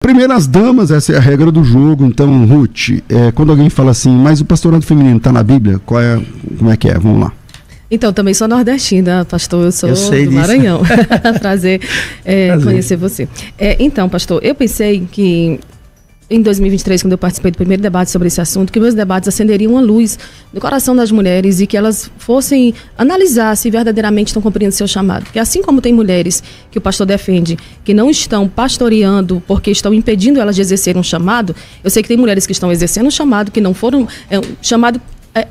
Primeiras damas, essa é a regra do jogo. Então, Ruth, quando alguém fala assim, mas o pastorado feminino está na Bíblia, como é que é? Vamos lá. Então, também sou nordestina, pastor, eu sou do Maranhão. Prazer conhecer você. Então, pastor, eu pensei que em 2023, quando eu participei do primeiro debate sobre esse assunto, que meus debates acenderiam uma luz no coração das mulheres e que elas fossem analisar se verdadeiramente estão cumprindo seu chamado. Porque assim como tem mulheres que o pastor defende, que não estão pastoreando porque estão impedindo elas de exercer um chamado, eu sei que tem mulheres que estão exercendo um chamado, que não foram chamado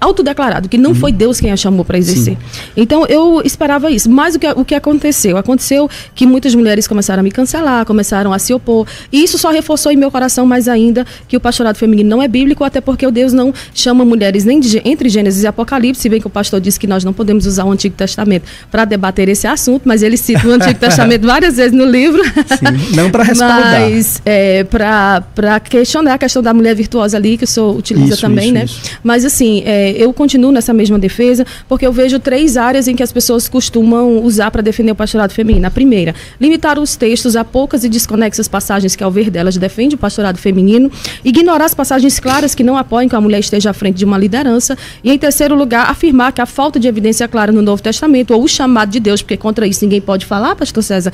autodeclarado, que não foi Deus quem a chamou para exercer. Sim. Então, eu esperava isso. Mas o que aconteceu? Aconteceu que muitas mulheres começaram a me cancelar, começaram a se opor. E isso só reforçou em meu coração mais ainda que o pastorado feminino não é bíblico, até porque o Deus não chama mulheres nem entre Gênesis e Apocalipse, se bem que o pastor disse que nós não podemos usar o Antigo Testamento para debater esse assunto, mas ele cita o Antigo Testamento várias vezes no livro. Sim, não para respaldar. Mas para questionar a questão da mulher virtuosa ali, que o senhor utiliza também, né? Isso. Mas assim, eu continuo nessa mesma defesa, porque eu vejo 3 áreas em que as pessoas costumam usar para defender o pastorado feminino. A primeira, limitar os textos a poucas e desconexas passagens que, ao ver delas, defende o pastorado feminino. Ignorar as passagens claras que não apoiam que a mulher esteja à frente de uma liderança. E, em terceiro lugar, afirmar que a falta de evidência clara no Novo Testamento, ou o chamado de Deus, porque contra isso ninguém pode falar, pastor César.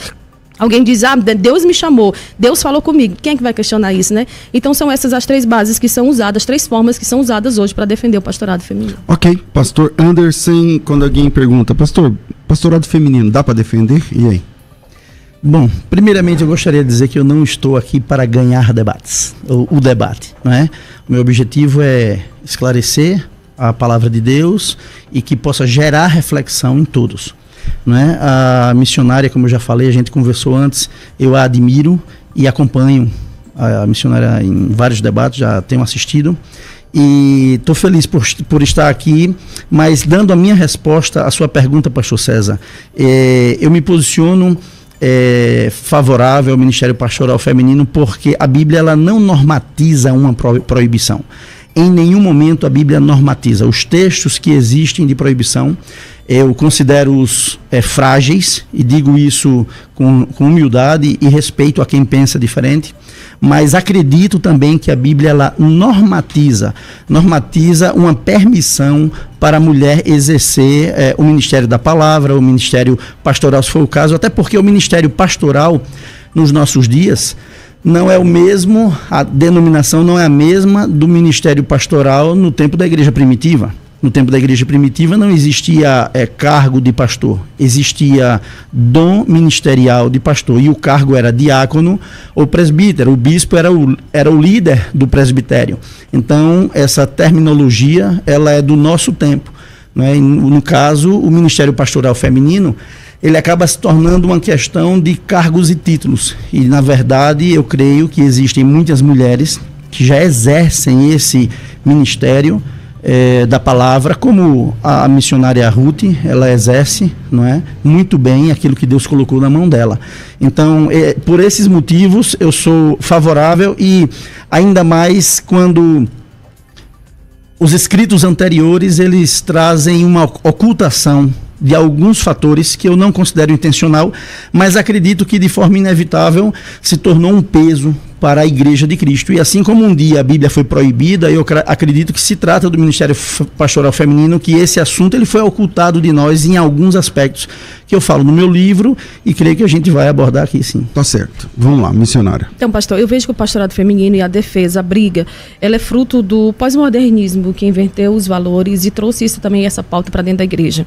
Alguém diz, Deus me chamou, Deus falou comigo. Quem é que vai questionar isso, né? Então são essas as 3 bases que são usadas, 3 formas que são usadas hoje para defender o pastorado feminino. Ok, pastor Anderson, quando alguém pergunta, pastorado feminino, dá para defender? E aí? Bom, primeiramente eu gostaria de dizer que eu não estou aqui para ganhar debates, o debate, não é? O meu objetivo é esclarecer a palavra de Deus e que possa gerar reflexão em todos. Não é? A missionária, como eu já falei, a gente conversou antes, eu a admiro e acompanho a missionária em vários debates, já tenho assistido e estou feliz por estar aqui, mas dando a minha resposta à sua pergunta, pastor César, eu me posiciono favorável ao Ministério Pastoral Feminino porque a Bíblia ela não normatiza uma proibição. Em nenhum momento a Bíblia normatiza. Os textos que existem de proibição, eu considero-os frágeis, e digo isso com humildade e respeito a quem pensa diferente, mas acredito também que a Bíblia ela normatiza uma permissão para a mulher exercer o ministério da palavra, o ministério pastoral, se for o caso, até porque o ministério pastoral, nos nossos dias, não é o mesmo, a denominação não é a mesma do ministério pastoral no tempo da igreja primitiva. No tempo da igreja primitiva não existia cargo de pastor, existia dom ministerial de pastor e o cargo era diácono ou presbítero, o bispo era o líder do presbitério. Então essa terminologia ela é do nosso tempo, não é? No caso, o ministério pastoral feminino ele acaba se tornando uma questão de cargos e títulos. E, na verdade, eu creio que existem muitas mulheres que já exercem esse ministério da palavra, como a missionária Ruth, ela exerce, não é, muito bem aquilo que Deus colocou na mão dela. Então, por esses motivos, eu sou favorável e ainda mais quando os escritos anteriores, eles trazem uma ocultação de alguns fatores que eu não considero intencional, mas acredito que de forma inevitável se tornou um peso para a Igreja de Cristo. E assim como um dia a Bíblia foi proibida, eu acredito que se trata do Ministério Pastoral Feminino, que esse assunto ele foi ocultado de nós em alguns aspectos que eu falo no meu livro e creio que a gente vai abordar aqui sim. Tá certo. Vamos lá, missionária. Então, pastor, eu vejo que o pastorado feminino e a defesa, a briga, ela é fruto do pós-modernismo que inverteu os valores e trouxe isso também, essa pauta para dentro da igreja.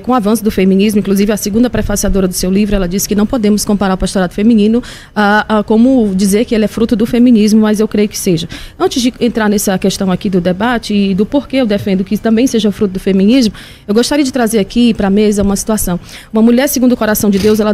Com o avanço do feminismo, inclusive a segunda prefaciadora do seu livro, ela disse que não podemos comparar o pastorado feminino a como dizer que ele é fruto do feminismo, mas eu creio que seja. Antes de entrar nessa questão aqui do debate e do porquê eu defendo que também seja fruto do feminismo, eu gostaria de trazer aqui para a mesa uma situação. Uma mulher, segundo o coração de Deus, ela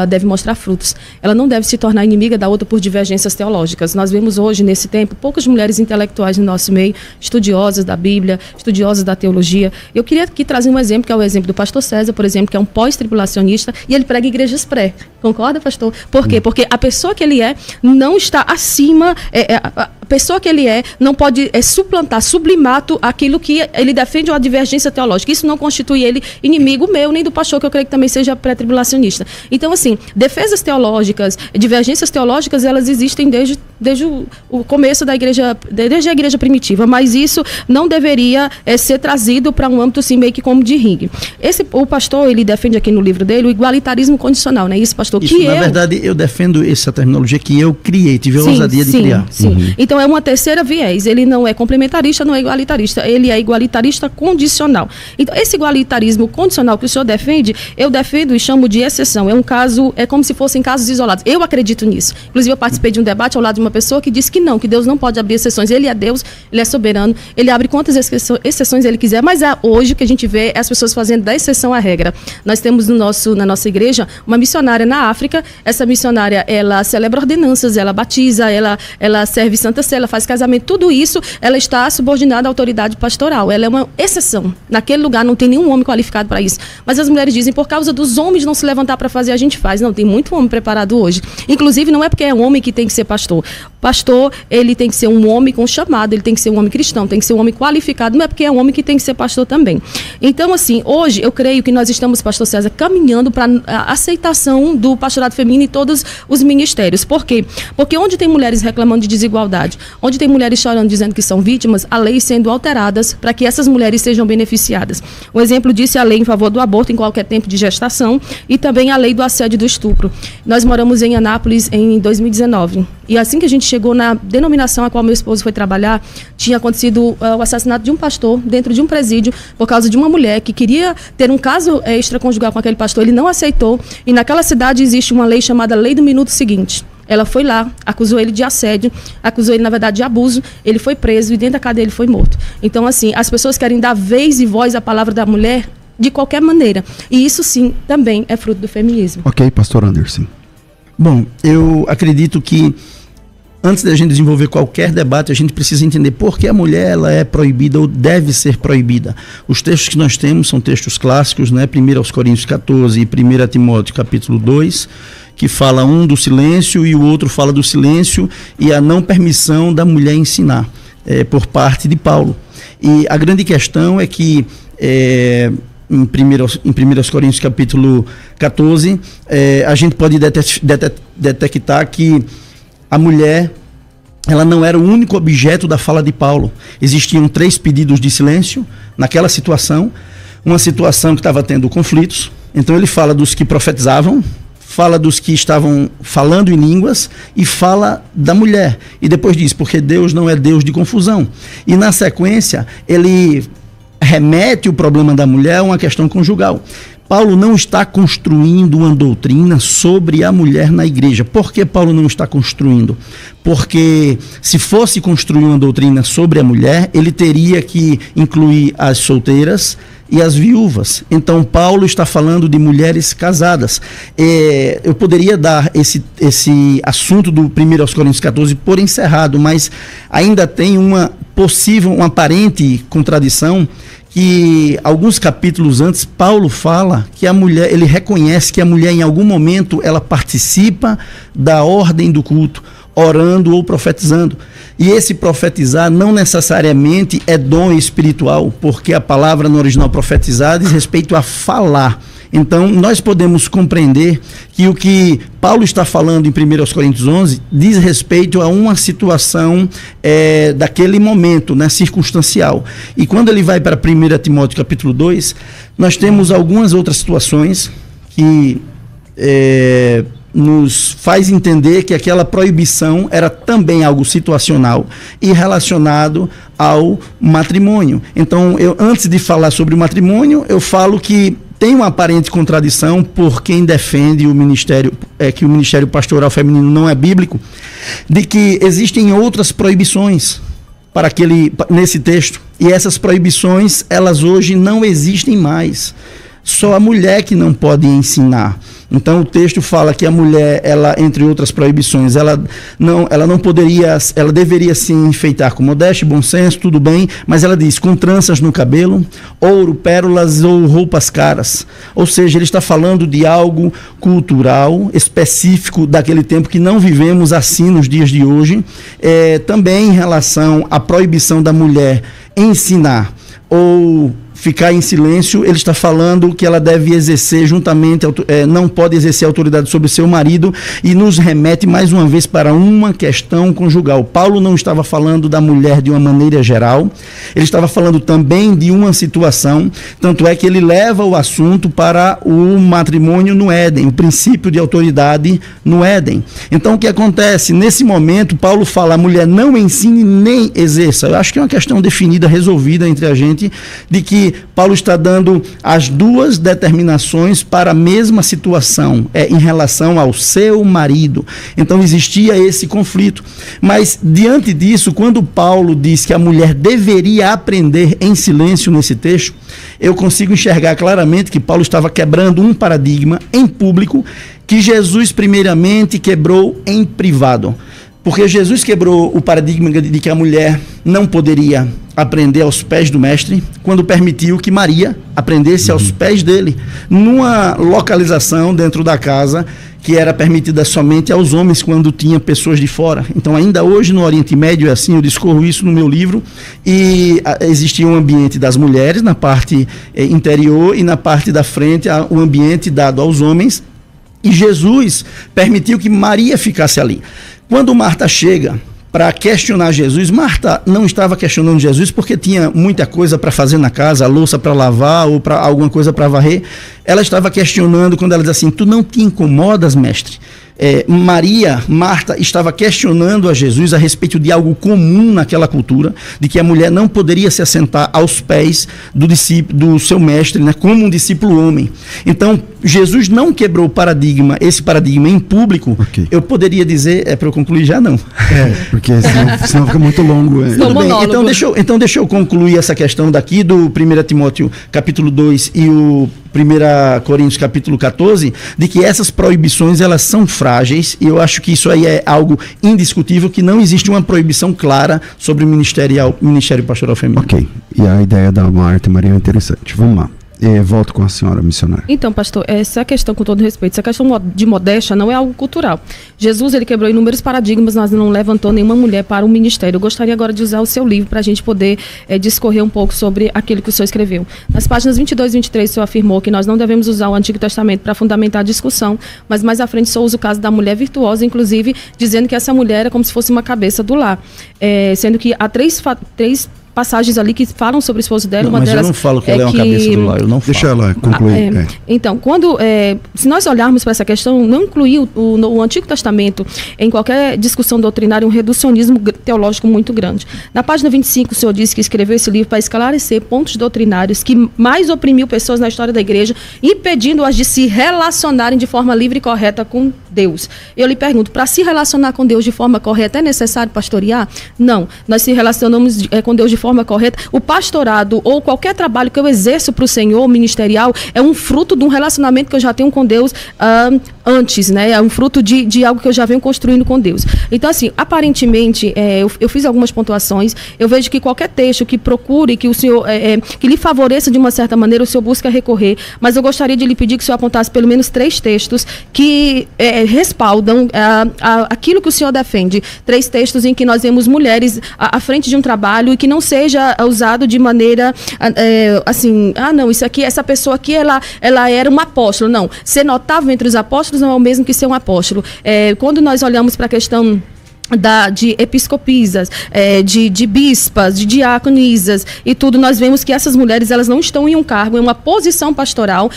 deve mostrar frutos. Ela não deve se tornar inimiga da outra por divergências teológicas. Nós vemos hoje, nesse tempo, poucas mulheres intelectuais no nosso meio, estudiosas da Bíblia, estudiosas da teologia. Eu queria aqui trazer um exemplo, que é o exemplo do pastor César, por exemplo, que é um pós-tribulacionista, e ele prega igrejas pré. Concorda, pastor? Por quê? Porque a pessoa que ele não está acima, pessoa que ele não pode suplantar, sublimar aquilo que ele defende, uma divergência teológica. Isso não constitui ele inimigo meu, nem do pastor, que eu creio que também seja pré-tribulacionista. Então, assim, defesas teológicas, divergências teológicas, elas existem desde o começo da igreja, desde a igreja primitiva, mas isso não deveria ser trazido para um âmbito assim, meio que como de ringue. O pastor, ele defende aqui no livro dele o igualitarismo condicional, não é isso, pastor? Isso, na verdade, eu defendo essa terminologia que eu criei, tive a ousadia de criar. Sim. Então, é uma terceira viés. Ele não é complementarista, não é igualitarista. Ele é igualitarista condicional. Então, esse igualitarismo condicional que o senhor defende, eu defendo e chamo de exceção. É um caso, é como se fossem casos isolados. Eu acredito nisso. Inclusive, eu participei de um debate ao lado de uma pessoa que disse que não, que Deus não pode abrir exceções. Ele é Deus, ele é soberano, ele abre quantas exceções ele quiser, mas hoje o que a gente vê é as pessoas fazendo da exceção a regra. Nós temos na nossa igreja uma missionária na África. Essa missionária, ela celebra ordenanças, ela batiza, ela serve Santa Sé, ela faz casamento, tudo isso, ela está subordinada à autoridade pastoral. Ela é uma exceção. Naquele lugar não tem nenhum homem qualificado para isso. Mas as mulheres dizem, por causa dos homens não se levantar para fazer, a gente faz. Não, tem muito homem preparado hoje. Inclusive, não é porque é homem que tem que ser pastor. Pastor, ele tem que ser um homem com chamado, ele tem que ser um homem cristão, tem que ser um homem qualificado, não é porque é homem que tem que ser pastor também. Então, assim, hoje eu creio que nós estamos, pastor César, caminhando para a aceitação do pastorado feminino em todos os ministérios. Por quê? Porque onde tem mulheres reclamando de desigualdade, onde tem mulheres chorando dizendo que são vítimas, a lei sendo alteradas para que essas mulheres sejam beneficiadas. Um exemplo disso é a lei em favor do aborto em qualquer tempo de gestação e também a lei do assédio e do estupro. Nós moramos em Anápolis em 2019 e assim que a gente chegou na denominação a qual meu esposo foi trabalhar, tinha acontecido o assassinato de um pastor dentro de um presídio por causa de uma mulher que queria ter um caso extraconjugal com aquele pastor, ele não aceitou e naquela cidade existe uma lei chamada Lei do Minuto Seguinte. Ela foi lá, acusou ele de assédio, acusou ele, na verdade, de abuso, ele foi preso e dentro da cadeia ele foi morto. Então, assim, as pessoas querem dar vez e voz à palavra da mulher de qualquer maneira. E isso, sim, também é fruto do feminismo. Ok, pastor Anderson. Bom, eu acredito que antes da gente desenvolver qualquer debate, a gente precisa entender por que a mulher ela é proibida ou deve ser proibida. Os textos que nós temos são textos clássicos, né? 1 Coríntios 14 e 1 Timóteo capítulo 2, que fala um do silêncio e o outro fala do silêncio e a não permissão da mulher ensinar, por parte de Paulo. E a grande questão é que em 1 Coríntios capítulo 14, a gente pode detectar que a mulher, ela não era o único objeto da fala de Paulo. Existiam 3 pedidos de silêncio naquela situação, uma situação que estava tendo conflitos. Então ele fala dos que profetizavam, fala dos que estavam falando em línguas e fala da mulher. E depois diz, porque Deus não é Deus de confusão. E na sequência, ele remete o problema da mulher a uma questão conjugal. Paulo não está construindo uma doutrina sobre a mulher na igreja. Por que Paulo não está construindo? Porque se fosse construir uma doutrina sobre a mulher, ele teria que incluir as solteiras e as viúvas. Então Paulo está falando de mulheres casadas. Eu poderia dar esse assunto do 1 Coríntios 14 por encerrado, mas ainda tem uma aparente contradição, que alguns capítulos antes Paulo fala que a mulher, ele reconhece que a mulher em algum momento ela participa da ordem do culto, orando ou profetizando. E esse profetizar não necessariamente é dom espiritual, porque a palavra no original profetizar diz respeito a falar. Então, nós podemos compreender que o que Paulo está falando em 1 Coríntios 11 diz respeito a uma situação daquele momento, né, circunstancial. E quando ele vai para 1 Timóteo capítulo 2, nós temos algumas outras situações que nos faz entender que aquela proibição era também algo situacional e relacionado ao matrimônio. Então, antes de falar sobre o matrimônio, eu falo que tem uma aparente contradição por quem defende o ministério, que o ministério pastoral feminino não é bíblico, de que existem outras proibições nesse texto, e essas proibições, elas hoje não existem mais. Só a mulher que não pode ensinar, Então o texto fala que a mulher, ela, entre outras proibições, ela não poderia, ela deveria se enfeitar com modéstia, bom senso, tudo bem, mas ela diz, com tranças no cabelo, ouro, pérolas ou roupas caras. Ou seja, ele está falando de algo cultural, específico daquele tempo que não vivemos assim nos dias de hoje. Também em relação à proibição da mulher ensinar ou ficar em silêncio, ele está falando que ela deve exercer juntamente, não pode exercer autoridade sobre seu marido, e nos remete mais uma vez para uma questão conjugal. Paulo não estava falando da mulher de uma maneira geral, ele estava falando também de uma situação, tanto é que ele leva o assunto para o matrimônio no Éden, o princípio de autoridade no Éden. Então o que acontece? Nesse momento, Paulo fala, a mulher não ensine nem exerça. Eu acho que é uma questão definida, resolvida entre a gente, de que Paulo está dando as duas determinações para a mesma situação, em relação ao seu marido. Então existia esse conflito. Mas diante disso, quando Paulo diz que a mulher deveria aprender em silêncio nesse texto, eu consigo enxergar claramente que Paulo estava quebrando um paradigma em público que Jesus primeiramente quebrou em privado. Porque Jesus quebrou o paradigma de que a mulher não poderia aprender aos pés do mestre, quando permitiu que Maria aprendesse aos pés dele, numa localização dentro da casa que era permitida somente aos homens quando tinha pessoas de fora. Então ainda hoje no Oriente Médio é assim, eu discorro isso no meu livro, e existia um ambiente das mulheres na parte interior e na parte da frente o ambiente dado aos homens, e Jesus permitiu que Maria ficasse ali. Quando Marta chega para questionar Jesus, Marta não estava questionando Jesus porque tinha muita coisa para fazer na casa, a louça para lavar ou para alguma coisa para varrer. Ela estava questionando quando ela diz assim, tu não te incomodas, mestre? Marta estava questionando a Jesus a respeito de algo comum naquela cultura, de que a mulher não poderia se assentar aos pés do seu mestre, né, como um discípulo homem. Então, Jesus não quebrou esse paradigma em público. Okay. Eu poderia dizer, para eu concluir já, não. Porque senão fica muito longo. Tudo bem, então deixa eu concluir essa questão daqui do 1 Timóteo capítulo 2 e o 1 Coríntios capítulo 14, de que essas proibições elas são frágeis, e eu acho que isso aí é algo indiscutível, que não existe uma proibição clara sobre o ministério pastoral feminino. Ok, e a ideia da Marta e Maria é interessante. Vamos lá. Volto com a senhora missionária. Então, pastor, essa questão, com todo respeito, essa questão de modéstia não é algo cultural. Jesus, ele quebrou inúmeros paradigmas, mas não levantou nenhuma mulher para o ministério. Eu gostaria agora de usar o seu livro para a gente poder discorrer um pouco sobre aquilo que o senhor escreveu. Nas páginas 22 e 23, o senhor afirmou que nós não devemos usar o Antigo Testamento para fundamentar a discussão, mas mais à frente o senhor usa o caso da mulher virtuosa, inclusive dizendo que essa mulher é como se fosse uma cabeça do lar. Sendo que há três passagens ali que falam sobre o esposo dela. Mas eu não falo que ela é uma cabeça do lar, eu não falo. Deixa ela concluir. Então, se nós olharmos para essa questão, não incluir o Antigo Testamento em qualquer discussão doutrinária, um reducionismo teológico muito grande. Na página 25, o senhor disse que escreveu esse livro para esclarecer pontos doutrinários que mais oprimiu pessoas na história da igreja, impedindo-as de se relacionarem de forma livre e correta com Deus. Eu lhe pergunto, para se relacionar com Deus de forma correta, é necessário pastorear? Não. Nós se relacionamos com Deus de forma correta. O pastorado ou qualquer trabalho que eu exerço para o Senhor, ministerial, é um fruto de um relacionamento que eu já tenho com Deus antes, né? É um fruto de algo que eu já venho construindo com Deus. Então, assim, aparentemente, eu fiz algumas pontuações, eu vejo que qualquer texto que procure, que o Senhor, que lhe favoreça de uma certa maneira, o Senhor busca recorrer, mas eu gostaria de lhe pedir que o Senhor apontasse pelo menos 3 textos que respaldam aquilo que o Senhor defende. 3 textos em que nós vemos mulheres à frente de um trabalho e que não seja usado de maneira assim, não, essa pessoa aqui, ela era uma apóstola. Não, ser notável entre os apóstolos não é o mesmo que ser um apóstolo. Quando nós olhamos para a questão de episcopisas, de bispas, de diaconisas e tudo, nós vemos que essas mulheres, elas não estão em um cargo, em uma posição pastoral.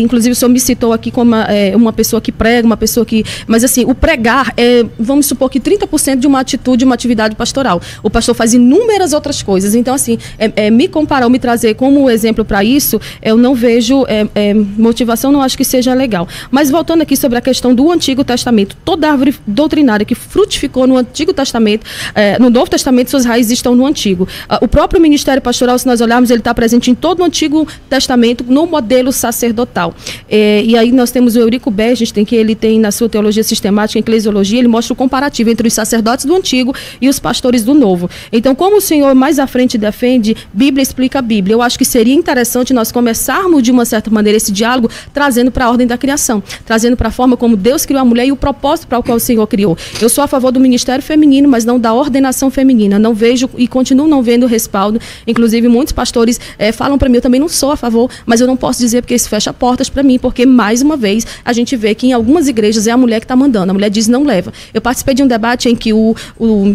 Inclusive o senhor me citou aqui como uma pessoa que prega, uma pessoa que... Mas assim, o pregar vamos supor que 30% de uma atitude, uma atividade pastoral. O pastor faz inúmeras outras coisas. Então assim, me comparar ou me trazer como exemplo para isso, eu não vejo motivação, não acho que seja legal. Mas voltando aqui sobre a questão do Antigo Testamento, toda árvore doutrinária que frutificou for no Antigo Testamento, no Novo Testamento, suas raízes estão no Antigo. O próprio ministério pastoral, se nós olharmos, ele está presente em todo o Antigo Testamento, no modelo sacerdotal. E aí nós temos o Eurico Berges, ele tem na sua teologia sistemática, em eclesiologia, ele mostra o comparativo entre os sacerdotes do Antigo e os pastores do Novo. Então, como o senhor mais à frente defende, Bíblia explica a Bíblia. Eu acho que seria interessante nós começarmos, de uma certa maneira, esse diálogo, trazendo para a ordem da criação, trazendo para a forma como Deus criou a mulher e o propósito para o qual o Senhor criou. Eu sou a favor do ministério feminino, mas não da ordenação feminina. Não vejo e continuo não vendo respaldo. Inclusive, muitos pastores falam para mim, eu também não sou a favor, mas eu não posso dizer porque isso fecha portas para mim, porque, mais uma vez, a gente vê que em algumas igrejas é a mulher que está mandando. A mulher diz não leva. Eu participei de um debate em que o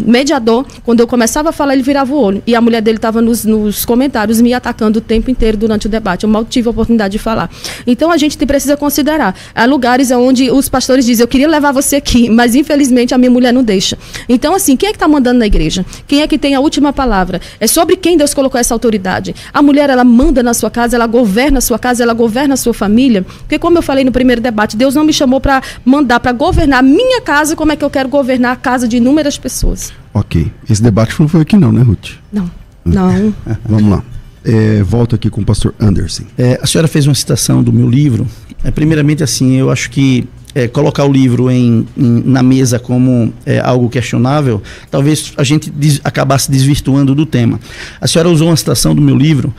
mediador, quando eu começava a falar, ele virava o olho. E a mulher dele estava nos comentários me atacando o tempo inteiro durante o debate. Eu mal tive a oportunidade de falar. Então, a gente precisa considerar. Há lugares onde os pastores dizem, eu queria levar você aqui, mas infelizmente a minha mulher não deixa. Então, assim, quem é que está mandando na igreja? Quem é que tem a última palavra? É sobre quem Deus colocou essa autoridade. A mulher, ela manda na sua casa, ela governa a sua casa, ela governa a sua família. Porque, como eu falei no primeiro debate, Deus não me chamou para mandar, para governar a minha casa, como é que eu quero governar a casa de inúmeras pessoas. Ok. Esse debate não foi aqui não, né, Ruth? Não. Vamos lá. Volto aqui com o pastor Anderson. A senhora fez uma citação do meu livro. Primeiramente, assim, eu acho que colocar o livro na mesa como algo questionável, talvez a gente acabasse desvirtuando do tema. A senhora usou uma citação do meu livro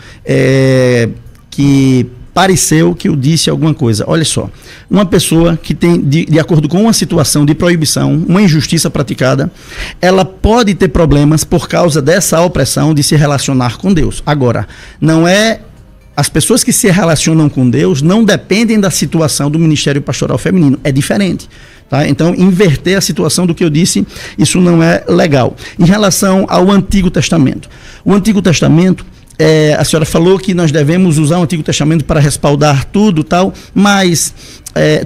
que pareceu que eu disse alguma coisa. Olha só, uma pessoa que tem, de acordo com uma situação de proibição, uma injustiça praticada, ela pode ter problemas por causa dessa opressão de se relacionar com Deus. Agora, não é... As pessoas que se relacionam com Deus não dependem da situação do Ministério Pastoral Feminino. É diferente. Tá? Então, inverter a situação do que eu disse, isso não é legal. Em relação ao Antigo Testamento. O Antigo Testamento, a senhora falou que nós devemos usar o Antigo Testamento para respaldar tudo e tal, mas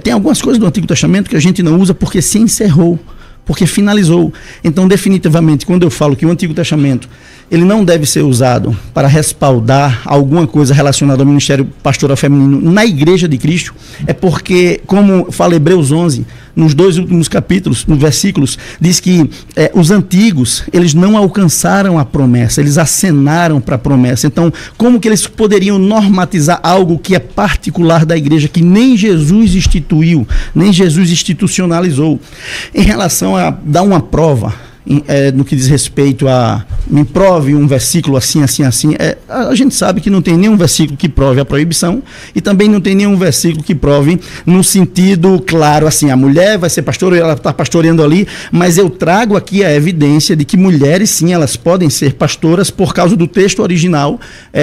tem algumas coisas do Antigo Testamento que a gente não usa porque se encerrou, porque finalizou. Então, definitivamente, quando eu falo que o Antigo Testamento ele não deve ser usado para respaldar alguma coisa relacionada ao Ministério Pastoral Feminino na Igreja de Cristo, é porque, como fala Hebreus 11, nos 2 últimos capítulos, nos versículos, diz que os antigos, eles não alcançaram a promessa, eles acenaram para a promessa. Então, como que eles poderiam normatizar algo que é particular da igreja, que nem Jesus instituiu, nem Jesus institucionalizou? Em relação a dar uma prova, no que diz respeito a me prove um versículo assim, assim, assim, a gente sabe que não tem nenhum versículo que prove a proibição e também não tem nenhum versículo que prove no sentido claro, assim, a mulher vai ser pastora, ela está pastoreando ali, mas eu trago aqui a evidência de que mulheres, sim, elas podem ser pastoras por causa do texto original,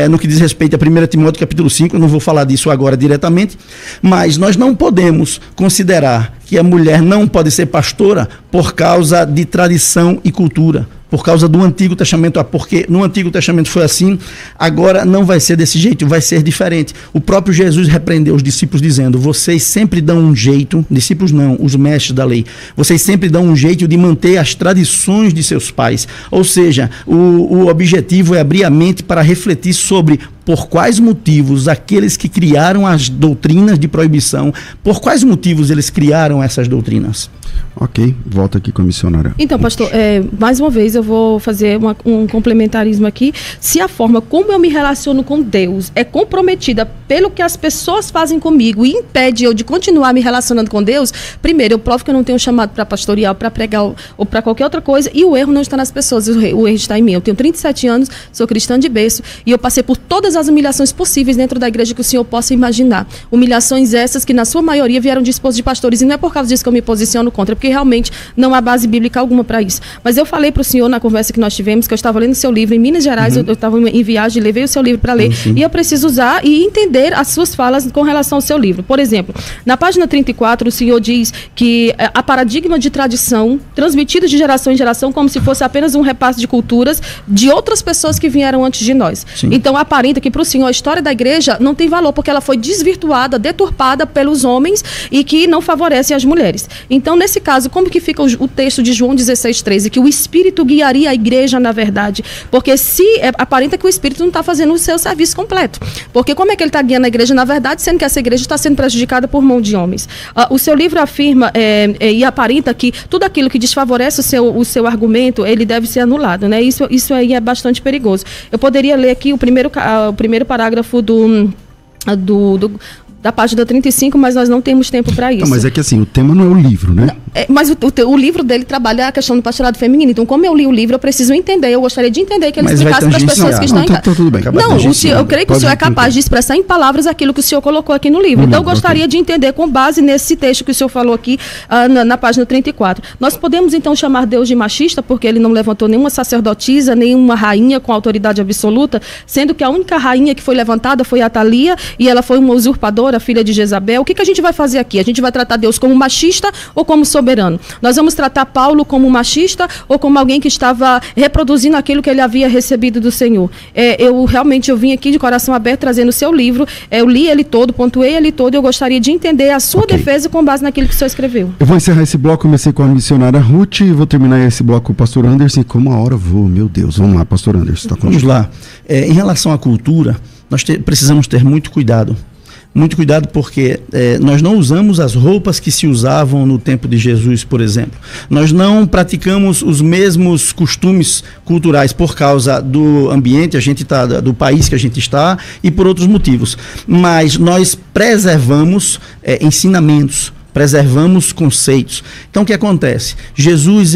no que diz respeito a 1 Timóteo capítulo 5, eu não vou falar disso agora diretamente, mas nós não podemos considerar que a mulher não pode ser pastora por causa de tradição e cultura, por causa do Antigo Testamento, porque no Antigo Testamento foi assim, agora não vai ser desse jeito, vai ser diferente. O próprio Jesus repreendeu os discípulos dizendo, vocês sempre dão um jeito, discípulos não, os mestres da lei, vocês sempre dão um jeito de manter as tradições de seus pais, ou seja, o objetivo é abrir a mente para refletir sobre por quais motivos aqueles que criaram as doutrinas de proibição, por quais motivos eles criaram essas doutrinas. Ok, volta aqui com a missionária. Então, pastor, mais uma vez eu vou fazer um complementarismo aqui. Se a forma como eu me relaciono com Deus é comprometida pelo que as pessoas fazem comigo e impede eu de continuar me relacionando com Deus, primeiro, eu provo que eu não tenho chamado para pastorear, para pregar ou para qualquer outra coisa, e o erro não está nas pessoas, o erro está em mim. Eu tenho 37 anos, sou cristã de berço, e eu passei por todas as humilhações possíveis dentro da igreja que o senhor possa imaginar. Humilhações essas que, na sua maioria, vieram de esposos de pastores, e não é por causa disso que eu me posiciono contra, porque realmente não há base bíblica alguma para isso. Mas eu falei para o senhor na conversa que nós tivemos, que eu estava lendo o seu livro em Minas Gerais, eu estava em viagem, levei o seu livro para ler, e eu preciso usar e entender as suas falas com relação ao seu livro. Por exemplo, na página 34, o senhor diz que a paradigma de tradição, transmitido de geração em geração, como se fosse apenas um repasse de culturas de outras pessoas que vieram antes de nós. Sim. Então, aparenta que para o senhor a história da igreja não tem valor, porque ela foi desvirtuada, deturpada pelos homens e que não favorecem as mulheres. Então, nesse caso, como que fica o texto de João 16:13, que o Espírito guiaria a igreja na verdade? Porque se aparenta que o Espírito não está fazendo o seu serviço completo. Porque como é que ele está guiando a igreja na verdade, sendo que essa igreja está sendo prejudicada por mão de homens? O seu livro afirma e aparenta que tudo aquilo que desfavorece o seu argumento, ele deve ser anulado, né? Isso aí é bastante perigoso. Eu poderia ler aqui o primeiro parágrafo da página 35, mas nós não temos tempo para isso. Não, mas é que assim, o tema não é o livro, né? Mas o livro dele trabalha a questão do pastorado feminino. Então, como eu li o livro, eu preciso entender. Eu gostaria de entender que ele explicasse para as pessoas que estão em casa. Tudo bem. Não, eu creio que o senhor é capaz de expressar em palavras aquilo que o senhor colocou aqui no livro. Então, eu gostaria de entender, com base nesse texto que o senhor falou aqui na página 34. Nós podemos, então, chamar Deus de machista, porque ele não levantou nenhuma sacerdotisa, nenhuma rainha com autoridade absoluta, sendo que a única rainha que foi levantada foi a Thalia, e ela foi uma usurpadora, filha de Jezabel. O que a gente vai fazer aqui? A gente vai tratar Deus como machista ou como soberano? Nós vamos tratar Paulo como machista ou como alguém que estava reproduzindo aquilo que ele havia recebido do Senhor? Eu vim aqui de coração aberto trazendo o seu livro, eu li ele todo, pontuei ele todo, e eu gostaria de entender a sua defesa com base naquilo que o senhor escreveu. Eu vou encerrar esse bloco, comecei com a missionária Ruth e vou terminar esse bloco com o pastor Anderson. Como a hora vou, meu Deus. Vamos lá, pastor Anderson. Tá. Vamos lá. Em relação à cultura, nós precisamos ter muito cuidado. Muito cuidado porque nós não usamos as roupas que se usavam no tempo de Jesus, por exemplo. Nós não praticamos os mesmos costumes culturais por causa do ambiente, do país que a gente está e por outros motivos. Mas nós preservamos ensinamentos, preservamos conceitos. Então o que acontece? Jesus,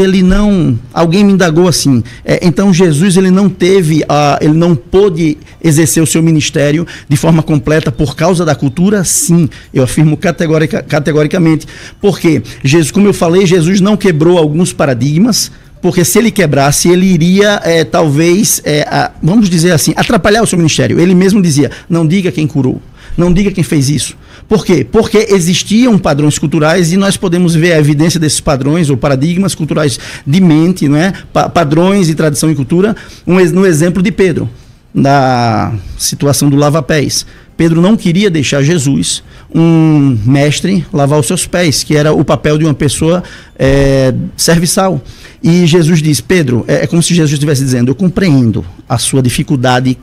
alguém me indagou assim, então Jesus ele não pôde exercer o seu ministério de forma completa por causa da cultura? Sim, eu afirmo categoricamente, porque Jesus, como eu falei, Jesus não quebrou alguns paradigmas, porque se ele quebrasse, ele iria vamos dizer assim, atrapalhar o seu ministério. Ele mesmo dizia, não diga quem curou, não diga quem fez isso. Por quê? Porque existiam padrões culturais e nós podemos ver a evidência desses padrões ou paradigmas culturais de mente, não é? Padrões de tradição e cultura, no exemplo de Pedro, na situação do lava-pés. Pedro não queria deixar Jesus, um mestre, lavar os seus pés, que era o papel de uma pessoa serviçal. E Jesus diz, Pedro, é como se Jesus estivesse dizendo, eu compreendo a sua dificuldade,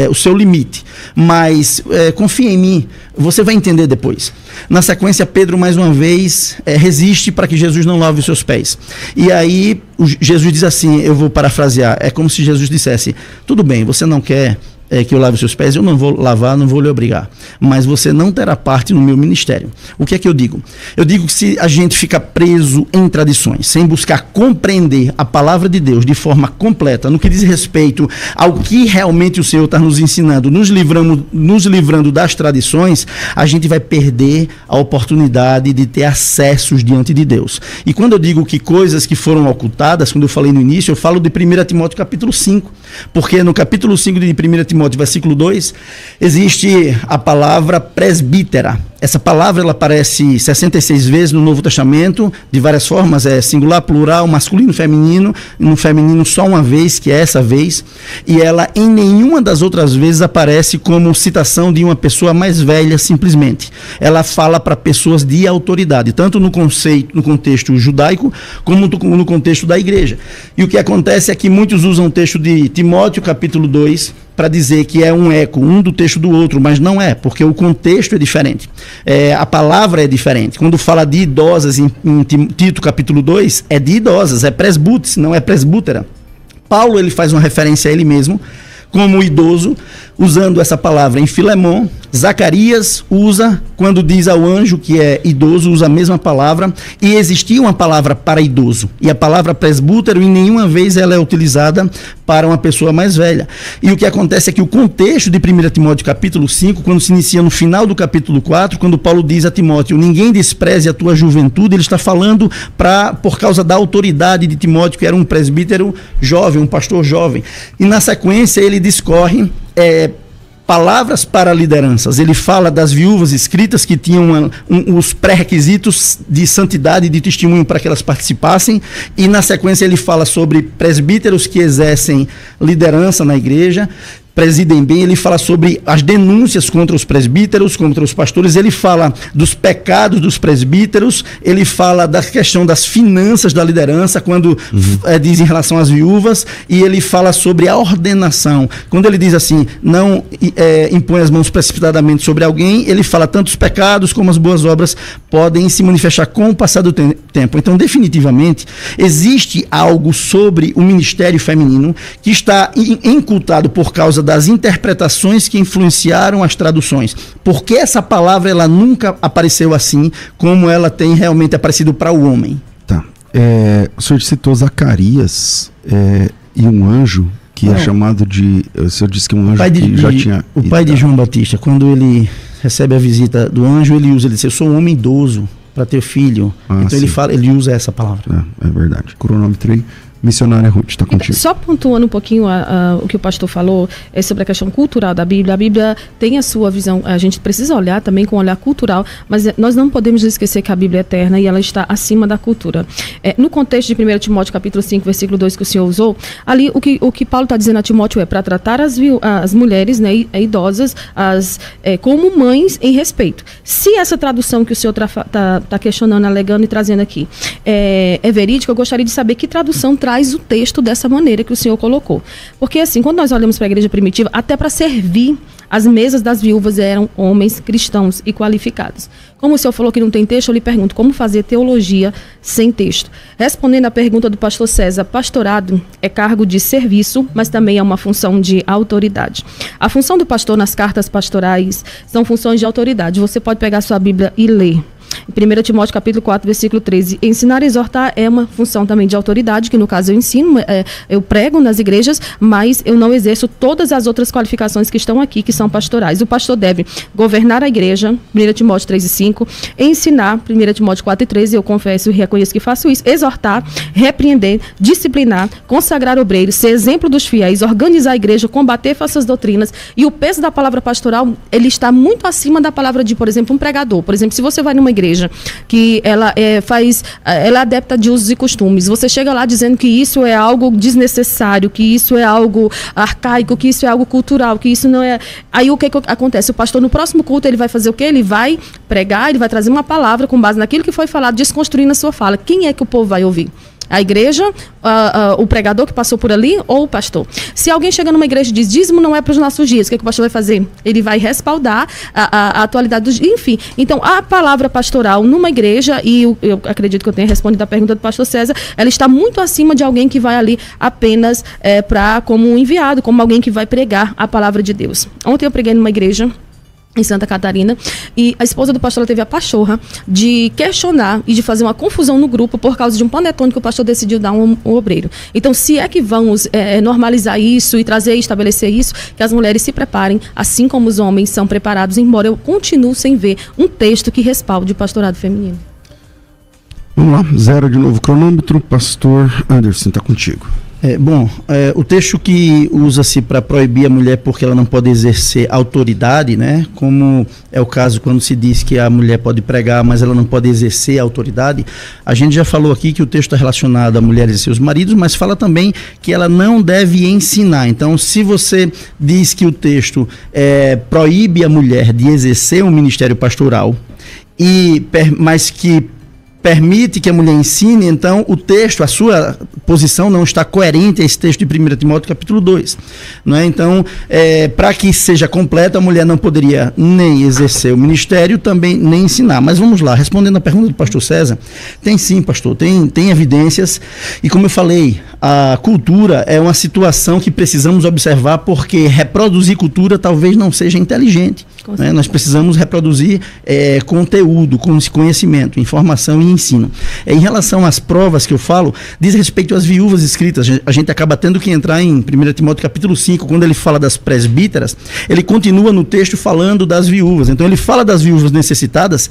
o seu limite, mas confia em mim, você vai entender depois. Na sequência, Pedro mais uma vez resiste para que Jesus não lave os seus pés. E aí Jesus diz assim, eu vou parafrasear, é como se Jesus dissesse, tudo bem, você não quer que eu lave os seus pés, eu não vou lavar, não vou lhe obrigar, mas você não terá parte no meu ministério. O que é que eu digo? Eu digo que se a gente fica preso em tradições, sem buscar compreender a palavra de Deus de forma completa, no que diz respeito ao que realmente o Senhor está nos ensinando, nos livrando das tradições, a gente vai perder a oportunidade de ter acessos diante de Deus. E quando eu digo que coisas que foram ocultadas, quando eu falei no início, eu falo de 1 Timóteo capítulo 5, porque no capítulo 5 de 1 Timóteo, versículo 2, existe a palavra presbítera. Essa palavra ela aparece 66 vezes no Novo Testamento, de várias formas, singular, plural, masculino, feminino, no feminino só uma vez, que é essa vez, e ela em nenhuma das outras vezes aparece como citação de uma pessoa mais velha, simplesmente. Ela fala para pessoas de autoridade, tanto no contexto judaico, como no contexto da igreja. E o que acontece é que muitos usam o texto de Timóteo, capítulo 2, para dizer que é um eco, um do texto do outro, mas não é, porque o contexto é diferente. A palavra é diferente. Quando fala de idosas em Tito capítulo 2, é de idosas, é presbúteres, não é presbútera. Paulo ele faz uma referência a ele mesmo como idoso, usando essa palavra em Filemão. Zacarias usa, quando diz ao anjo que é idoso, usa a mesma palavra, e existia uma palavra para idoso, e a palavra presbútero em nenhuma vez ela é utilizada para uma pessoa mais velha. E o que acontece é que o contexto de 1 Timóteo capítulo 5, quando se inicia no final do capítulo 4, quando Paulo diz a Timóteo, ninguém despreze a tua juventude, ele está falando por causa da autoridade de Timóteo, que era um presbítero jovem, um pastor jovem. E na sequência ele discorre palavras para lideranças. Ele fala das viúvas escritas que tinham os pré-requisitos de santidade e de testemunho para que elas participassem, e na sequência ele fala sobre presbíteros que exercem liderança na igreja, presidem bem, ele fala sobre as denúncias contra os presbíteros, contra os pastores, ele fala dos pecados dos presbíteros, ele fala da questão das finanças da liderança, quando diz em relação às viúvas, e ele fala sobre a ordenação. Quando ele diz assim, não impõe as mãos precipitadamente sobre alguém, ele fala tanto os pecados como as boas obras podem se manifestar com o passar do tempo. Então, definitivamente, existe algo sobre o ministério feminino que está incultado por causa das interpretações que influenciaram as traduções. Porque essa palavra ela nunca apareceu assim como ela tem realmente aparecido para o homem. Tá. O senhor citou Zacarias e um anjo que é chamado de... O senhor disse que um anjo que já tinha... O pai de João Batista, quando ele recebe a visita do anjo, ele diz, eu sou um homem idoso para ter filho. Então ele usa essa palavra. É verdade. Cronometrei. Missionária Ruth, está contigo. Só pontuando um pouquinho o que o pastor falou sobre a questão cultural da Bíblia. A Bíblia tem a sua visão, a gente precisa olhar também com um olhar cultural, mas nós não podemos esquecer que a Bíblia é eterna e ela está acima da cultura. No contexto de 1 Timóteo capítulo 5, versículo 2 que o senhor usou, ali o que Paulo está dizendo a Timóteo é para tratar as mulheres, né, idosas como mães em respeito. Se essa tradução que o senhor está questionando, alegando e trazendo aqui é verídica, eu gostaria de saber que tradução traz o texto dessa maneira que o senhor colocou. Porque assim, quando nós olhamos para a igreja primitiva, até para servir as mesas das viúvas eram homens cristãos e qualificados. Como o senhor falou que não tem texto, eu lhe pergunto, como fazer teologia sem texto? Respondendo à pergunta do pastor César, pastorado é cargo de serviço, mas também é uma função de autoridade. A função do pastor nas cartas pastorais são funções de autoridade. Você pode pegar sua Bíblia e ler. Em 1 Timóteo capítulo 4, versículo 13, ensinar e exortar é uma função também de autoridade, que no caso eu ensino, eu prego nas igrejas, mas eu não exerço todas as outras qualificações que estão aqui, que são pastorais. O pastor deve governar a igreja, 1 Timóteo 3 e 5, ensinar, 1 Timóteo 4 e 13, eu confesso e reconheço que faço isso, exortar, repreender, disciplinar, consagrar obreiros, ser exemplo dos fiéis, organizar a igreja, combater falsas doutrinas, e o peso da palavra pastoral, ele está muito acima da palavra de, por exemplo, um pregador. Por exemplo, se você vai numa igreja que ela ela é adepta de usos e costumes, você chega lá dizendo que isso é algo desnecessário, que isso é algo arcaico, que isso é algo cultural, que isso não é... Aí o que acontece? O pastor no próximo culto ele vai fazer o quê? Ele vai pregar, ele vai trazer uma palavra com base naquilo que foi falado, desconstruindo a sua fala. Quem é que o povo vai ouvir? A igreja, o pregador que passou por ali ou o pastor? Se alguém chega numa igreja e diz, dízimo não é para os nossos dias, o que o pastor vai fazer? Ele vai respaldar a atualidade dos... Enfim, então a palavra pastoral numa igreja, e eu acredito que eu tenha respondido a pergunta do pastor César, ela está muito acima de alguém que vai ali apenas como um enviado, como alguém que vai pregar a palavra de Deus. Ontem eu preguei numa igreja em Santa Catarina, e a esposa do pastor teve a pachorra de questionar e de fazer uma confusão no grupo por causa de um panetone que o pastor decidiu dar um obreiro. Então, se é que vamos normalizar isso e trazer e estabelecer isso, que as mulheres se preparem, assim como os homens são preparados, embora eu continue sem ver um texto que respalde o pastorado feminino. Vamos lá, 0 de novo cronômetro, pastor Anderson, está contigo. O texto que usa-se para proibir a mulher porque ela não pode exercer autoridade, né? Como é o caso quando se diz que a mulher pode pregar, mas ela não pode exercer autoridade. A gente já falou aqui que o texto é relacionado a mulheres e seus maridos, mas fala também que ela não deve ensinar. Então, se você diz que o texto proíbe a mulher de exercer um ministério pastoral, mas que permite que a mulher ensine, então o texto, a sua posição não está coerente a esse texto de 1 Timóteo capítulo 2. Não é? Então, para que seja completo, a mulher não poderia nem exercer o ministério, também nem ensinar. Mas vamos lá, respondendo a pergunta do pastor César, tem sim, pastor, tem evidências, e como eu falei, a cultura é uma situação que precisamos observar, porque reproduzir cultura talvez não seja inteligente. Né? Nós precisamos reproduzir conteúdo, conhecimento, informação e ensino. Em relação às provas que eu falo, diz respeito às viúvas escritas. A gente acaba tendo que entrar em 1 Timóteo capítulo 5, quando ele fala das presbíteras, ele continua no texto falando das viúvas. Então ele fala das viúvas necessitadas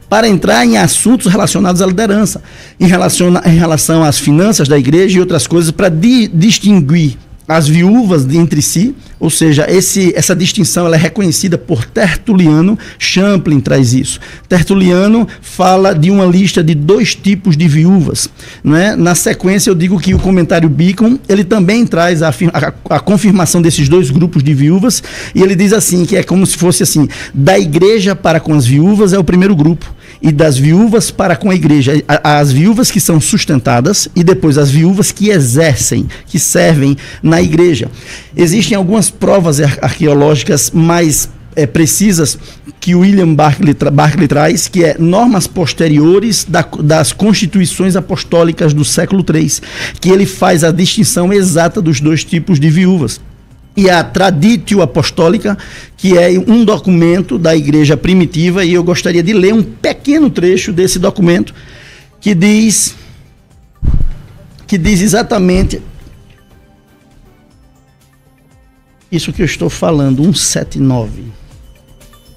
para entrar em assuntos relacionados à liderança, em relação às finanças da igreja e outras coisas, para distinguir as viúvas entre si, ou seja, essa distinção ela é reconhecida por Tertuliano. Champlin traz isso. Tertuliano fala de uma lista de 2 tipos de viúvas, né? Na sequência eu digo que o comentário Bacon, ele também traz a confirmação desses 2 grupos de viúvas, e ele diz assim, que é como se fosse assim, da igreja para com as viúvas é o primeiro grupo, e das viúvas para com a igreja, as viúvas que são sustentadas, e depois as viúvas que exercem, que servem na igreja. Existem algumas provas arqueológicas mais precisas que William Barclay traz, que é normas posteriores das constituições apostólicas do século III, que ele faz a distinção exata dos 2 tipos de viúvas. E a Traditio Apostólica, que é um documento da igreja primitiva, e eu gostaria de ler um pequeno trecho desse documento, que diz exatamente isso que eu estou falando, 179.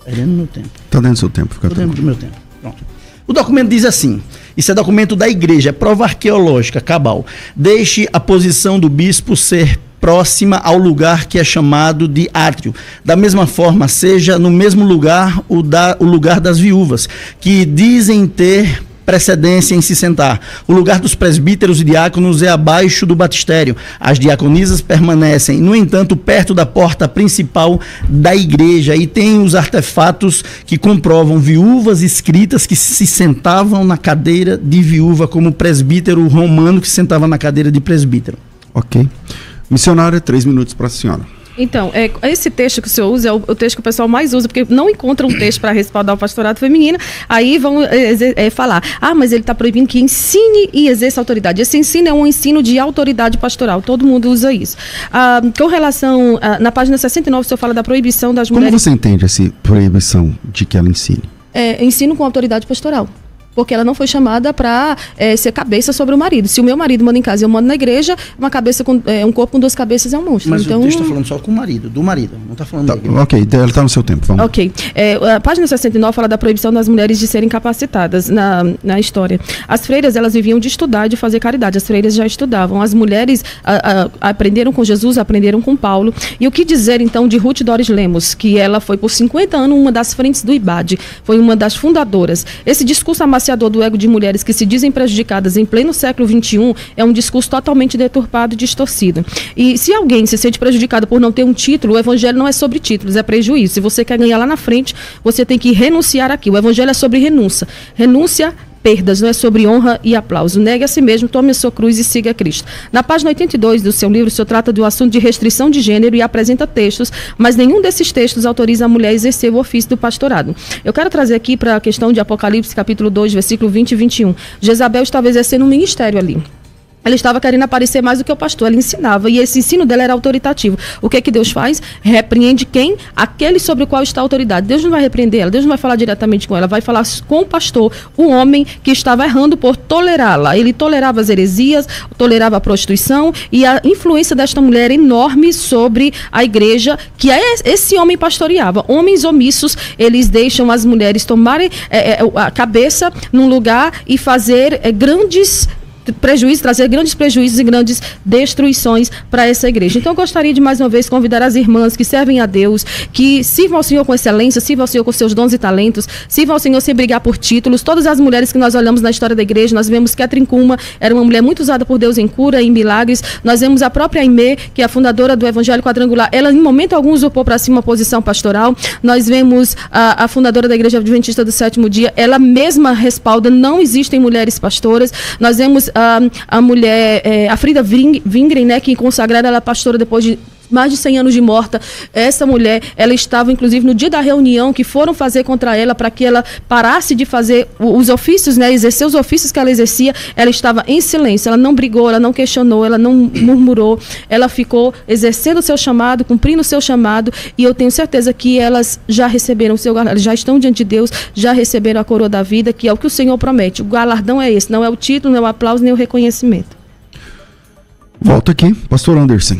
Está dentro do meu tempo. Está dentro do seu tempo. Está dentro do meu tempo. Pronto. O documento diz assim, isso é documento da igreja, é prova arqueológica, cabal. Deixe a posição do bispo ser próxima ao lugar que é chamado de átrio. Da mesma forma, seja no mesmo lugar o lugar das viúvas, que dizem ter precedência em se sentar. O lugar dos presbíteros e diáconos é abaixo do batistério. As diaconisas permanecem, no entanto, perto da porta principal da igreja, e tem os artefatos que comprovam viúvas escritas que se sentavam na cadeira de viúva, como o presbítero romano que se sentava na cadeira de presbítero. Ok. Missionária, 3 minutos para a senhora. Então, esse texto que o senhor usa é o texto que o pessoal mais usa, porque não encontra um texto para respaldar o pastorado feminino, aí vão falar, mas ele está proibindo que ensine e exerça autoridade. Esse ensino é um ensino de autoridade pastoral, todo mundo usa isso. Com relação, na página 69, o senhor fala da proibição das mulheres... Como você entende essa proibição de que ela ensine? Ensino com autoridade pastoral. Porque ela não foi chamada para ser cabeça sobre o marido. Se o meu marido manda em casa e eu mando na igreja, um corpo com 2 cabeças é um monstro. Mas então, o texto está falando só com o marido, do marido, não está falando dele. Ok, ela está no seu tempo, vamos. Ok. A página 69 fala da proibição das mulheres de serem capacitadas na história. As freiras, elas viviam de estudar e de fazer caridade. As freiras já estudavam. As mulheres aprenderam com Jesus, aprenderam com Paulo. E o que dizer, então, de Ruth Doris Lemos, que ela foi por 50 anos uma das frentes do IBAD, foi uma das fundadoras. Esse discurso amaciador do ego de mulheres que se dizem prejudicadas em pleno século XXI é um discurso totalmente deturpado e distorcido. E se alguém se sente prejudicado por não ter um título, o evangelho não é sobre títulos, é prejuízo. Se você quer ganhar lá na frente, você tem que renunciar aqui. O evangelho é sobre renúncia. Renúncia, perdas, não é sobre honra e aplauso. Negue a si mesmo, tome a sua cruz e siga Cristo. Na página 82 do seu livro, o senhor trata do assunto de restrição de gênero e apresenta textos, mas nenhum desses textos autoriza a mulher a exercer o ofício do pastorado. Eu quero trazer aqui para a questão de Apocalipse, capítulo 2, versículo 20 e 21. Jezabel estava exercendo um ministério ali. Ela estava querendo aparecer mais do que o pastor, ela ensinava, e esse ensino dela era autoritativo. O que é que Deus faz? Repreende quem? Aquele sobre o qual está a autoridade. Deus não vai repreender ela, Deus não vai falar diretamente com ela, vai falar com o pastor, o homem que estava errando por tolerá-la. Ele tolerava as heresias, tolerava a prostituição, e a influência desta mulher é enorme sobre a igreja, que esse homem pastoreava. Homens omissos, eles deixam as mulheres tomarem a cabeça num lugar e fazer grandes prejuízos, trazer grandes prejuízos e grandes destruições para essa igreja. Então eu gostaria de mais uma vez convidar as irmãs que servem a Deus, que sirvam ao Senhor com excelência, sirvam ao Senhor com seus dons e talentos, sirvam ao Senhor sem brigar por títulos. Todas as mulheres que nós olhamos na história da igreja, nós vemos Catherine Kuma, era uma mulher muito usada por Deus em cura, em milagres. Nós vemos a própria Aimee, que é a fundadora do Evangelho Quadrangular, ela em momento algum usurpou para si uma posição pastoral. Nós vemos a fundadora da Igreja Adventista do Sétimo Dia, ela mesma respalda, não existem mulheres pastoras. Nós vemos a mulher, a Frida Wingren, né, que consagrada, ela é pastora depois de mais de 100 anos de morta. Essa mulher, ela estava inclusive no dia da reunião que foram fazer contra ela para que ela parasse de fazer os ofícios, né, exercer os ofícios que ela exercia. Ela estava em silêncio, ela não brigou, ela não questionou, ela não murmurou, ela ficou exercendo o seu chamado, cumprindo o seu chamado, e eu tenho certeza que elas já receberam o seu galardão, já estão diante de Deus, já receberam a coroa da vida, que é o que o Senhor promete. O galardão é esse, não é o título, não é o aplauso, nem o reconhecimento. Volta aqui, pastor Anderson.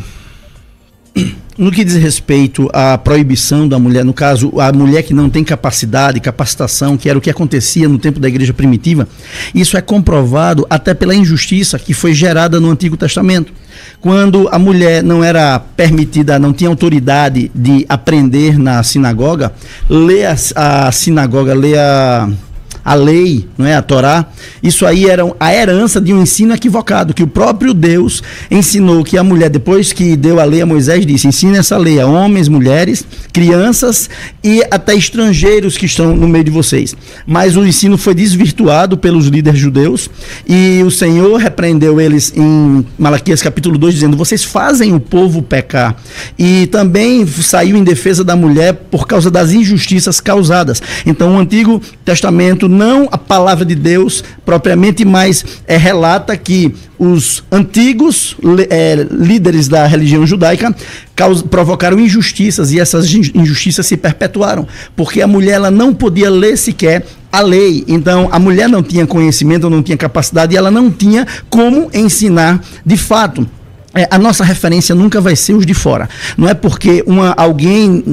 no que diz respeito à proibição da mulher, no caso, a mulher que não tem capacidade, capacitação, que era o que acontecia no tempo da igreja primitiva, isso é comprovado até pela injustiça que foi gerada no Antigo Testamento. Quando a mulher não era permitida, não tinha autoridade de aprender na sinagoga, ler a sinagoga, ler a lei, não é, a Torá, isso aí era a herança de um ensino equivocado, que o próprio Deus ensinou que a mulher, depois que deu a lei a Moisés, disse, ensina essa lei a homens, mulheres, crianças e até estrangeiros que estão no meio de vocês. Mas o ensino foi desvirtuado pelos líderes judeus e o Senhor repreendeu eles em Malaquias capítulo 2, dizendo, vocês fazem o povo pecar. E também saiu em defesa da mulher por causa das injustiças causadas. Então o Antigo Testamento, não a palavra de Deus propriamente, mas relata que os antigos líderes da religião judaica provocaram injustiças e essas injustiças se perpetuaram, porque a mulher ela não podia ler sequer a lei. Então a mulher não tinha conhecimento, não tinha capacidade e ela não tinha como ensinar de fato. A nossa referência nunca vai ser os de fora. Não é porque alguém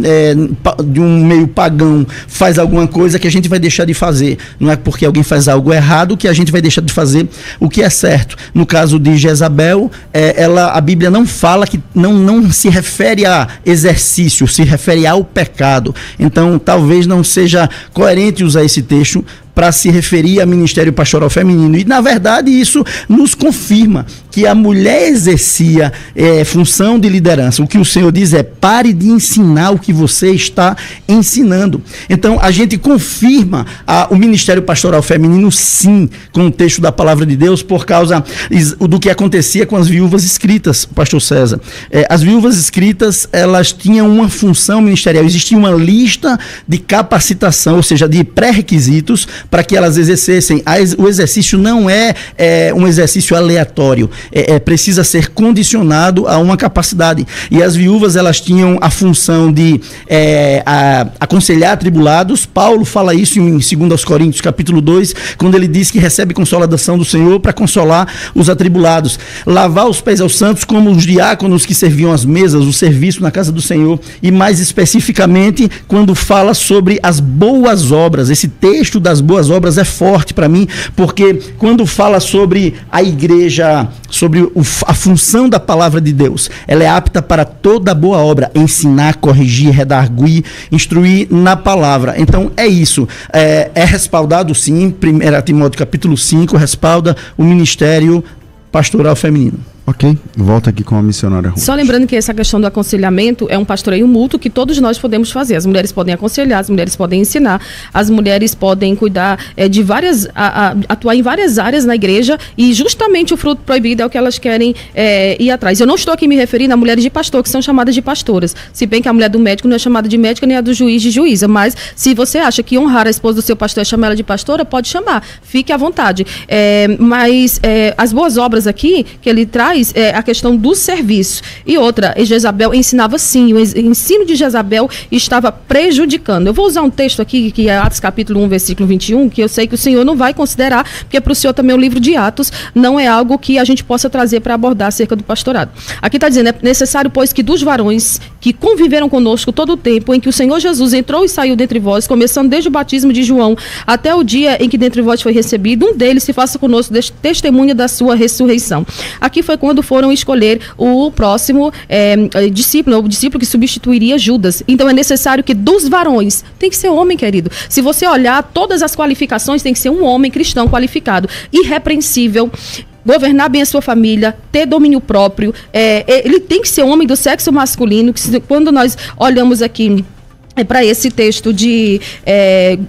de um meio pagão faz alguma coisa que a gente vai deixar de fazer. Não é porque alguém faz algo errado que a gente vai deixar de fazer o que é certo. No caso de Jezabel, a Bíblia não fala que não se refere a exercício, se refere ao pecado. Então, talvez não seja coerente usar esse texto para se referir a ministério pastoral feminino. E, na verdade, isso nos confirma que a mulher exercia função de liderança. O que o Senhor diz é, pare de ensinar o que você está ensinando. Então, a gente confirma o ministério pastoral feminino, sim, com o texto da palavra de Deus, por causa do que acontecia com as viúvas escritas, pastor César. As viúvas escritas, elas tinham uma função ministerial. Existia uma lista de capacitação, ou seja, de pré-requisitos, para que elas exercessem. O exercício não é um exercício aleatório, precisa ser condicionado a uma capacidade. E as viúvas, elas tinham a função de aconselhar atribulados. Paulo fala isso em 2 Coríntios capítulo 2, quando ele diz que recebe consolação do Senhor para consolar os atribulados. Lavar os pés aos santos, como os diáconos que serviam as mesas, o serviço na casa do Senhor. E mais especificamente, quando fala sobre as boas obras. Esse texto das boas obras é forte para mim, porque quando fala sobre a igreja, sobre a função da palavra de Deus, ela é apta para toda boa obra, ensinar, corrigir, redarguir, instruir na palavra. Então é isso, é respaldado sim, 1 Timóteo capítulo 5 respalda o ministério pastoral feminino. Ok, volta aqui com a missionária Ruth. Só lembrando que essa questão do aconselhamento é um pastoreio mútuo que todos nós podemos fazer. As mulheres podem aconselhar, as mulheres podem ensinar, as mulheres podem cuidar de várias, atuar em várias áreas na igreja, e justamente o fruto proibido é o que elas querem ir atrás. Eu não estou aqui me referindo a mulheres de pastor, que são chamadas de pastoras, se bem que a mulher do médico não é chamada de médica, nem a do juiz de juíza, mas se você acha que honrar a esposa do seu pastor é chamar ela de pastora, pode chamar, fique à vontade. Mas as boas obras aqui, que ele traz, a questão do serviço. E outra, Jezabel ensinava sim, o ensino de Jezabel estava prejudicando. Eu vou usar um texto aqui, que é Atos capítulo 1, versículo 21, que eu sei que o Senhor não vai considerar, porque para o Senhor também o livro de Atos não é algo que a gente possa trazer para abordar acerca do pastorado. Aqui está dizendo, é necessário, pois, que dos varões que conviveram conosco todo o tempo em que o Senhor Jesus entrou e saiu dentre vós, começando desde o batismo de João até o dia em que dentre vós foi recebido, um deles se faça conosco testemunha da sua ressurreição. Aqui foi quando foram escolher o próximo discípulo, o discípulo que substituiria Judas. Então é necessário que dos varões, tem que ser homem, querido. Se você olhar todas as qualificações, tem que ser um homem cristão qualificado, irrepreensível, governar bem a sua família, ter domínio próprio, ele tem que ser homem do sexo masculino, que quando nós olhamos aqui para esse texto de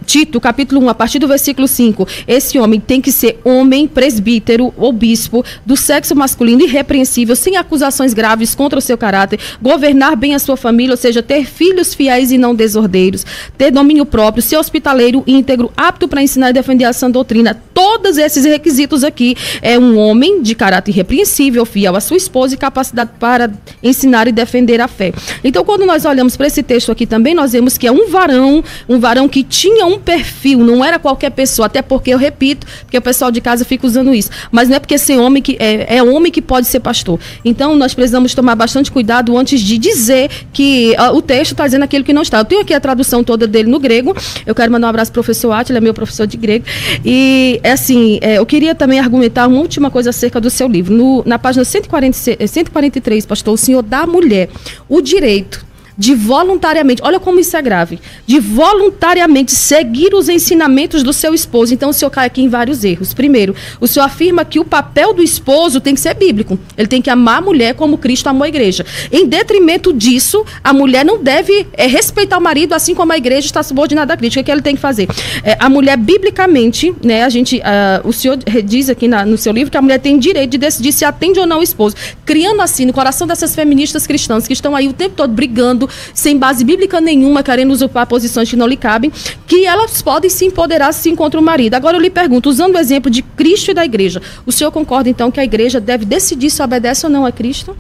Tito, capítulo 1, a partir do versículo 5, esse homem tem que ser homem, presbítero ou bispo do sexo masculino, irrepreensível, sem acusações graves contra o seu caráter, governar bem a sua família, ou seja, ter filhos fiéis e não desordeiros, ter domínio próprio, ser hospitaleiro, íntegro, apto para ensinar e defender a sã doutrina. Todos esses requisitos aqui é um homem de caráter irrepreensível, fiel à sua esposa e capacidade para ensinar e defender a fé. Então, quando nós olhamos para esse texto aqui também, nós vemos que é um varão que tinha um perfil, não era qualquer pessoa, até porque, eu repito, porque o pessoal de casa fica usando isso, mas não é porque ser homem que é homem que pode ser pastor. Então, nós precisamos tomar bastante cuidado antes de dizer que o texto está dizendo aquilo que não está. Eu tenho aqui a tradução toda dele no grego, eu quero mandar um abraço pro professor Átila, ele é meu professor de grego, e, assim, eu queria também argumentar uma última coisa acerca do seu livro. Na página 143, pastor, o senhor dá à mulher o direito de voluntariamente, olha como isso é grave, de voluntariamente seguir os ensinamentos do seu esposo. Então o senhor cai aqui em vários erros. Primeiro, o senhor afirma que o papel do esposo tem que ser bíblico, ele tem que amar a mulher como Cristo amou a igreja. Em detrimento disso, a mulher não deve respeitar o marido, assim como a igreja está subordinada à Cristo. O que ele tem que fazer? A mulher, biblicamente, né, o senhor diz aqui no seu livro que a mulher tem direito de decidir se atende ou não o esposo, criando assim no coração dessas feministas cristãs que estão aí o tempo todo brigando sem base bíblica nenhuma, querendo usurpar posições que não lhe cabem, que elas podem se empoderar se contra o marido. Agora eu lhe pergunto, usando o exemplo de Cristo e da igreja, o senhor concorda então que a igreja deve decidir se obedece ou não a Cristo?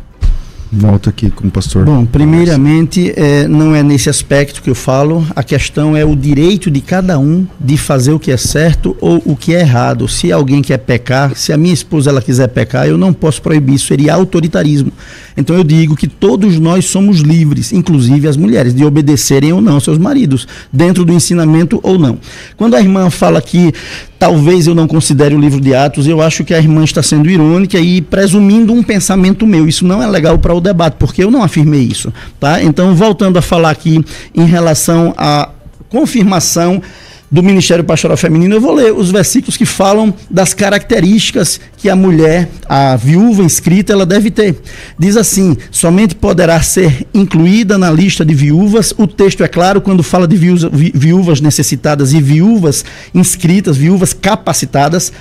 Volto aqui com o pastor. Bom, primeiramente, não é nesse aspecto que eu falo, a questão é o direito de cada um de fazer o que é certo ou o que é errado. Se alguém quer pecar, se a minha esposa ela quiser pecar, eu não posso proibir, isso seria autoritarismo. Então eu digo que todos nós somos livres, inclusive as mulheres, de obedecerem ou não aos seus maridos, dentro do ensinamento ou não. Quando a irmã fala que talvez eu não considere o livro de Atos, eu acho que a irmã está sendo irônica e presumindo um pensamento meu. Isso não é legal para o debate, porque eu não afirmei isso, tá? Então, voltando a falar aqui em relação à confirmação do Ministério Pastoral Feminino, eu vou ler os versículos que falam das características que a mulher, a viúva inscrita, ela deve ter. Diz assim: somente poderá ser incluída na lista de viúvas. O texto é claro quando fala de viúvas necessitadas e viúvas inscritas, viúvas capacitadas.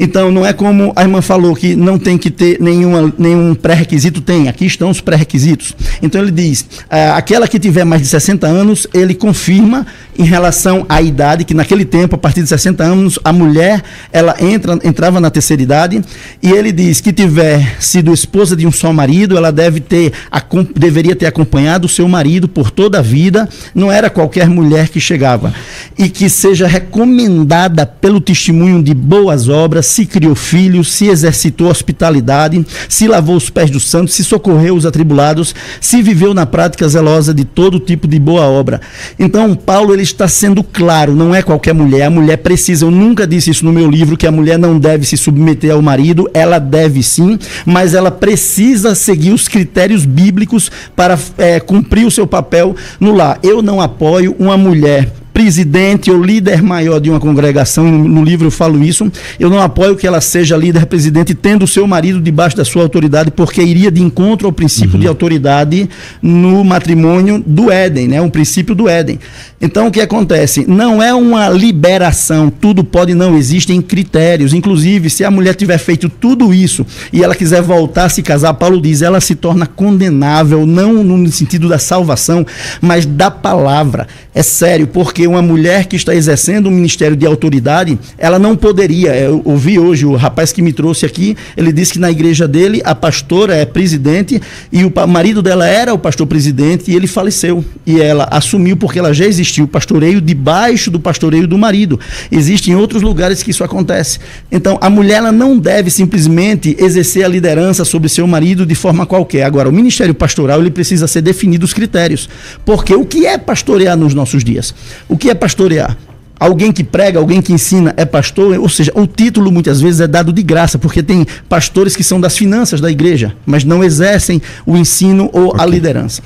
Então, não é como a irmã falou, que não tem que ter nenhum pré-requisito. Tem, aqui estão os pré-requisitos. Então, ele diz, aquela que tiver mais de 60 anos, ele confirma em relação à idade, que naquele tempo, a partir de 60 anos, a mulher, ela entrava na terceira idade, e ele diz que tiver sido esposa de um só marido, ela deveria ter acompanhado o seu marido por toda a vida, não era qualquer mulher que chegava. E que seja recomendada pelo testemunho de boas obras, se criou filhos, se exercitou hospitalidade, se lavou os pés dos santos, se socorreu os atribulados, se viveu na prática zelosa de todo tipo de boa obra. Então, Paulo, ele está sendo claro, não é qualquer mulher, a mulher precisa, eu nunca disse isso no meu livro, que a mulher não deve se submeter ao marido, ela deve sim, mas ela precisa seguir os critérios bíblicos para cumprir o seu papel no lar. Eu não apoio uma mulher presidente ou líder maior de uma congregação, no livro eu falo isso, eu não apoio que ela seja líder presidente tendo o seu marido debaixo da sua autoridade, porque iria de encontro ao princípio de autoridade no matrimônio do Éden, né? Um princípio do Éden. Então o que acontece? Não é uma liberação, tudo pode, não, existem critérios, inclusive se a mulher tiver feito tudo isso e ela quiser voltar a se casar, Paulo diz, ela se torna condenável, não no sentido da salvação, mas da palavra. É sério, porque uma mulher que está exercendo um ministério de autoridade, ela não poderia, eu ouvi hoje o rapaz que me trouxe aqui, ele disse que na igreja dele a pastora é presidente e o marido dela era o pastor presidente e ele faleceu, e ela assumiu porque ela já existiu o pastoreio debaixo do pastoreio do marido. Existem outros lugares que isso acontece. Então a mulher, ela não deve simplesmente exercer a liderança sobre seu marido de forma qualquer. Agora, o ministério pastoral, ele precisa ser definido os critérios, porque o que é pastorear nos nossos dias? O que é pastorear? Alguém que prega, alguém que ensina é pastor, ou seja, o título muitas vezes é dado de graça, porque tem pastores que são das finanças da igreja, mas não exercem o ensino ou a liderança.